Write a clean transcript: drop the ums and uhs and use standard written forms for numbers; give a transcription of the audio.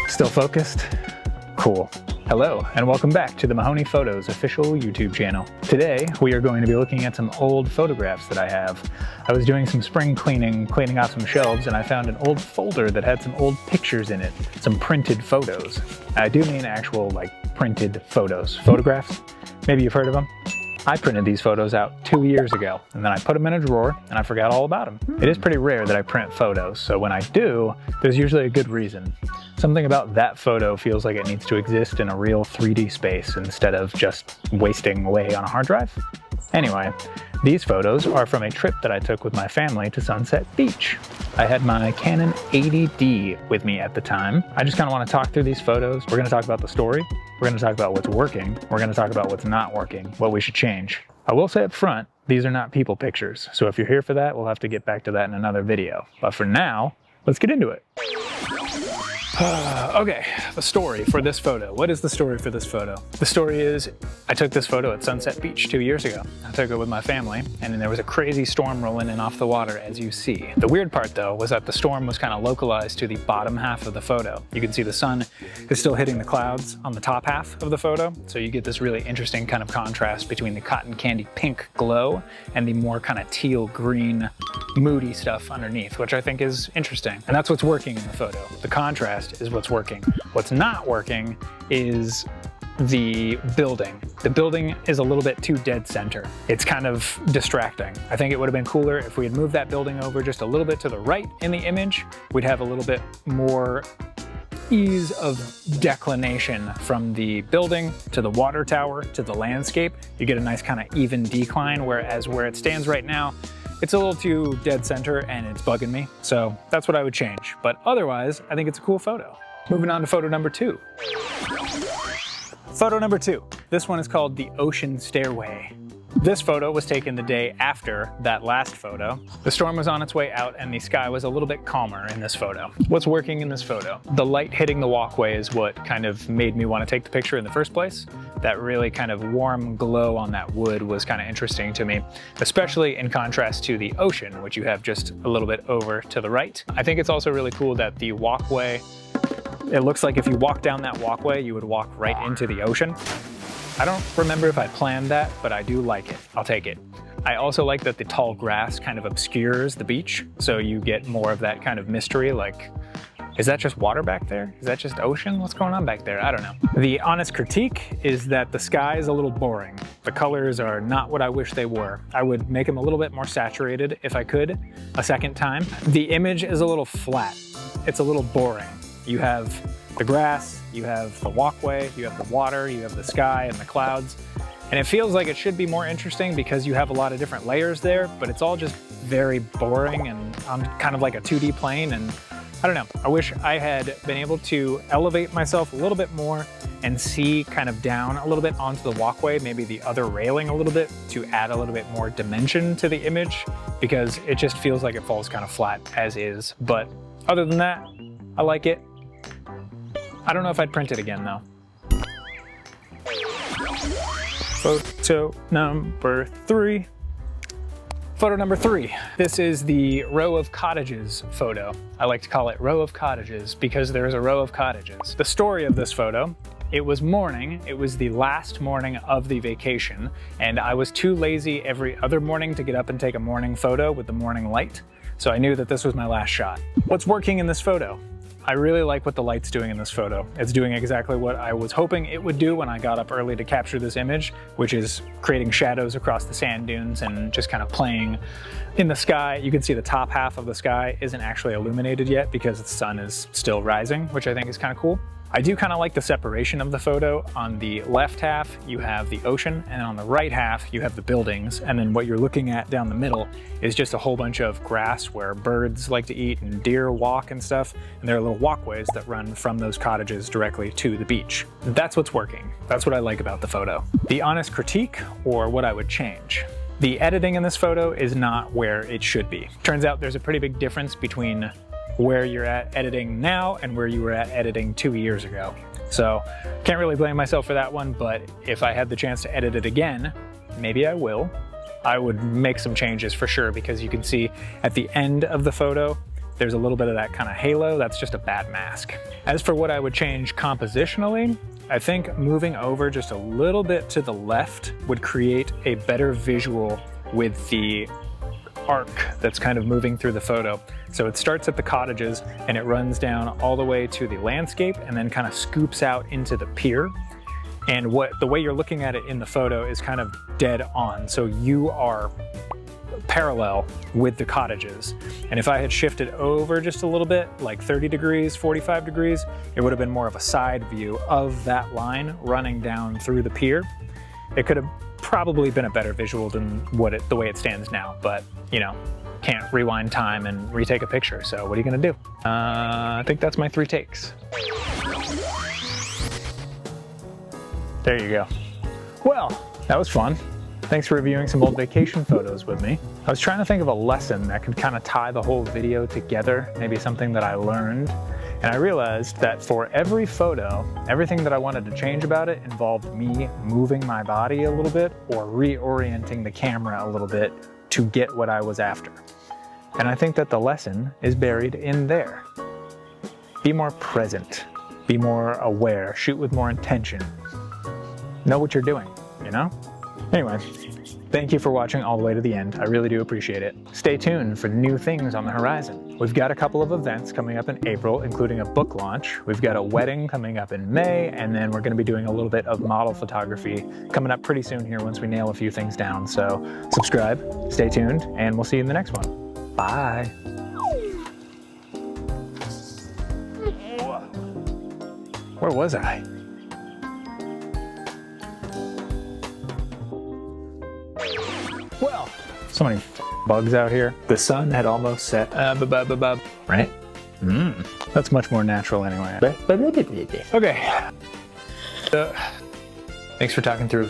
Still focused? Cool. Hello, and welcome back to the Mahoney Photos official YouTube channel. Today, we are going to be looking at some old photographs that I have. I was doing some spring cleaning out some shelves, and I found an old folder that had some old pictures in it, some printed photos. I do mean actual, printed photos. Photographs? Maybe you've heard of them? I printed these photos out 2 years ago, and then I put them in a drawer, and I forgot all about them. It is pretty rare that I print photos, so when I do, there's usually a good reason. Something about that photo feels like it needs to exist in a real 3D space instead of just wasting away on a hard drive. Anyway, these photos are from a trip that I took with my family to Sunset Beach. I had my Canon 80D with me at the time. I just kind of want to talk through these photos. We're going to talk about the story. We're going to talk about what's working. We're going to talk about what's not working, what we should change. I will say up front, these are not people pictures. So if you're here for that, we'll have to get back to that in another video. But for now, let's get into it. Okay, the story for this photo. What is the story for this photo? The story is, I took this photo at Sunset Beach 2 years ago. I took it with my family, and then there was a crazy storm rolling in off the water, as you see. The weird part, though, was that the storm was kind of localized to the bottom half of the photo. You can see the sun is still hitting the clouds on the top half of the photo, so you get this really interesting kind of contrast between the cotton candy pink glow and the more kind of teal green moody stuff underneath, which I think is interesting. And that's what's working in the photo. The contrast is what's working. What's not working is the building. The building is a little bit too dead center. It's kind of distracting. I think it would have been cooler if we had moved that building over just a little bit to the right in the image. We'd have a little bit more ease of declination from the building to the water tower to the landscape. You get a nice kind of even decline, whereas where it stands right now, it's a little too dead center and it's bugging me. So that's what I would change. But otherwise, I think it's a cool photo. Moving on to photo number 2. Photo number 2. This one is called The Ocean Stairway. This photo was taken the day after that last photo. The storm was on its way out and the sky was a little bit calmer in this photo. What's working in this photo? The light hitting the walkway is what kind of made me want to take the picture in the first place. That really kind of warm glow on that wood was kind of interesting to me, especially in contrast to the ocean, which you have just a little bit over to the right. I think it's also really cool that the walkway, it looks like if you walk down that walkway, you would walk right into the ocean. I don't remember if I planned that, but I do like it. I'll take it. I also like that the tall grass kind of obscures the beach, so you get more of that kind of mystery, like, is that just water back there? Is that just ocean? What's going on back there? I don't know. The honest critique is that the sky is a little boring. The colors are not what I wish they were. I would make them a little bit more saturated if I could, a second time. The image is a little flat. It's a little boring. You have the grass, you have the walkway, you have the water, you have the sky and the clouds. And it feels like it should be more interesting because you have a lot of different layers there, but it's all just very boring and on kind of like a 2D plane. And I don't know, I wish I had been able to elevate myself a little bit more and see kind of down a little bit onto the walkway, maybe the other railing a little bit to add a little bit more dimension to the image, because it just feels like it falls kind of flat as is. But other than that, I like it. I don't know if I'd print it again though. Photo number 3. Photo number 3. This is the row of cottages photo. I like to call it row of cottages because there's a row of cottages. The story of this photo, it was morning. It was the last morning of the vacation, and I was too lazy every other morning to get up and take a morning photo with the morning light. So I knew that this was my last shot. What's working in this photo? I really like what the light's doing in this photo. It's doing exactly what I was hoping it would do when I got up early to capture this image, which is creating shadows across the sand dunes and just kind of playing in the sky. You can see the top half of the sky isn't actually illuminated yet because the sun is still rising, which I think is kind of cool. I do kind of like the separation of the photo. On the left half, you have the ocean, and on the right half, you have the buildings. And then what you're looking at down the middle is just a whole bunch of grass where birds like to eat and deer walk and stuff. And there are little walkways that run from those cottages directly to the beach. That's what's working. That's what I like about the photo. The honest critique, or what I would change. The editing in this photo is not where it should be. Turns out there's a pretty big difference between where you're at editing now and where you were at editing 2 years ago. So can't really blame myself for that one, but if I had the chance to edit it again, maybe I will. I would make some changes for sure, because you can see at the end of the photo, there's a little bit of that kind of halo. That's just a bad mask. As for what I would change compositionally, I think moving over just a little bit to the left would create a better visual with the arc that's kind of moving through the photo. So it starts at the cottages and it runs down all the way to the landscape and then kind of scoops out into the pier. And the way you're looking at it in the photo is kind of dead on. So you are parallel with the cottages. And if I had shifted over just a little bit, like 30 degrees, 45 degrees, it would have been more of a side view of that line running down through the pier. It could have probably been a better visual than the way it stands now, but you know, can't rewind time and retake a picture, so what are you gonna do? I think that's my 3 takes. There you go. Well, that was fun. Thanks for reviewing some old vacation photos with me. I was trying to think of a lesson that could kind of tie the whole video together, maybe something that I learned. And I realized that for every photo, everything that I wanted to change about it involved me moving my body a little bit or reorienting the camera a little bit to get what I was after. And I think that the lesson is buried in there. Be more present, be more aware, shoot with more intention. Know what you're doing, you know? Anyway, thank you for watching all the way to the end. I really do appreciate it. Stay tuned for new things on the horizon. We've got a couple of events coming up in April, including a book launch. We've got a wedding coming up in May, and then we're going to be doing a little bit of model photography coming up pretty soon here once we nail a few things down. So subscribe, stay tuned, and we'll see you in the next one. Bye. Where was I? Well, so many bugs out here. The sun had almost set. Right? That's much more natural anyway. Okay. Thanks for talking through